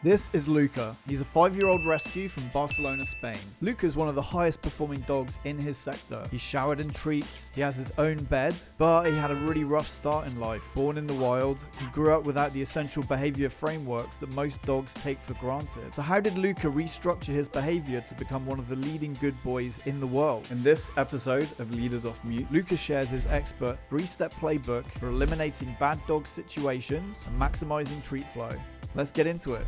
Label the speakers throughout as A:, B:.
A: This is Luka. He's a 5-year-old rescue from Barcelona, Spain. Luka is one of the highest performing dogs in his sector. He's showered in treats, he has his own bed, but he had a really rough start in life. Born in the wild, he grew up without the essential behavior frameworks that most dogs take for granted. So how did Luka restructure his behavior to become one of the leading good boys in the world? In this episode of Leaders Off Mute, Luka shares his expert 3-step playbook for eliminating bad dog situations and maximizing treat flow. Let's get into it.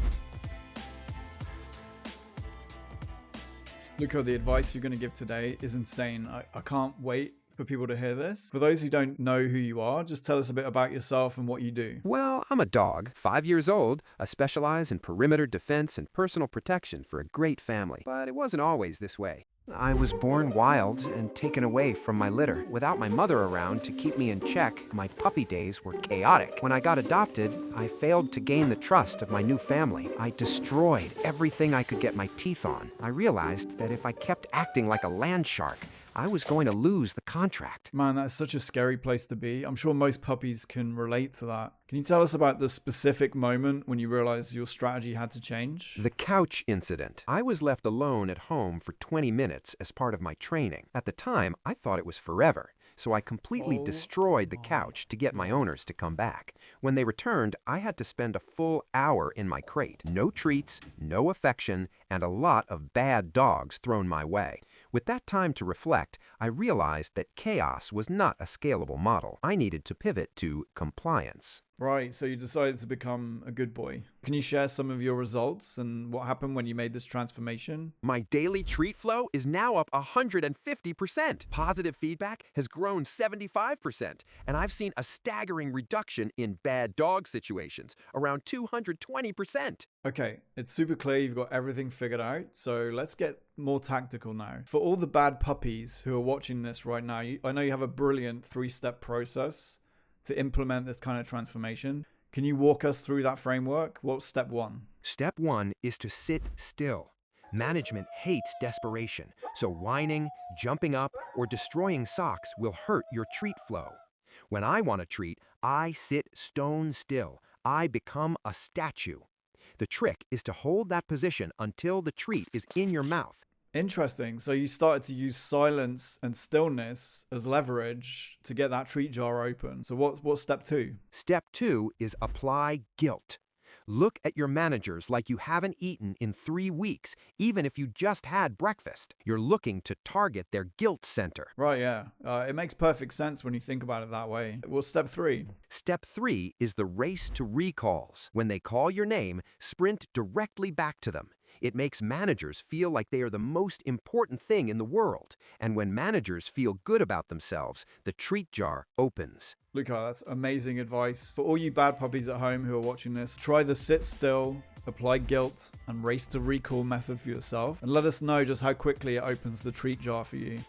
A: Luka, the advice you're going to give today is insane. I can't wait for people to hear this. For those who don't know who you are, just tell us a bit about yourself and what you do.
B: Well, I'm a dog, 5 years old. I specialize in perimeter defense and personal protection for a great family. But it wasn't always this way. I was born wild and taken away from my litter. Without my mother around to keep me in check, my puppy days were chaotic. When I got adopted, I failed to gain the trust of my new family. I destroyed everything I could get my teeth on. I realized that if I kept acting like a land shark, I was going to lose the contract.
A: Man, that's such a scary place to be. I'm sure most puppies can relate to that. Can you tell us about the specific moment when you realized your strategy had to change?
B: The couch incident. I was left alone at home for 20 minutes as part of my training. At the time, I thought it was forever, so I completely destroyed the couch to get my owners to come back. When they returned, I had to spend a full hour in my crate. No treats, no affection, and a lot of bad dogs thrown my way. With that time to reflect, I realized that chaos was not a scalable model. I needed to pivot to compliance.
A: Right, so you decided to become a good boy. Can you share some of your results and what happened when you made this transformation?
B: My daily treat flow is now up 150%. Positive feedback has grown 75%. And I've seen a staggering reduction in bad dog situations, around 220%.
A: Okay, it's super clear you've got everything figured out, so let's get more tactical now. For all the bad puppies who are watching this right now, I know you have a brilliant 3-step process to implement this kind of transformation. Can you walk us through that framework? What's step 1?
B: Step 1 is to sit still. Management hates desperation, so whining, jumping up, or destroying socks will hurt your treat flow. When I want a treat, I sit stone still. I become a statue. The trick is to hold that position until the treat is in your mouth.
A: Interesting. So you started to use silence and stillness as leverage to get that treat jar open. So what's step 2?
B: Step 2 is apply guilt. Look at your managers like you haven't eaten in 3 weeks, even if you just had breakfast. You're looking to target their guilt center.
A: Right, yeah. It makes perfect sense when you think about it that way. What's step 3?
B: Step 3 is the race to recalls. When they call your name, sprint directly back to them. It makes managers feel like they are the most important thing in the world. And when managers feel good about themselves, the treat jar opens.
A: Luka, that's amazing advice. For all you bad puppies at home who are watching this, try the sit still, apply guilt, and race to recall method for yourself. And let us know just how quickly it opens the treat jar for you.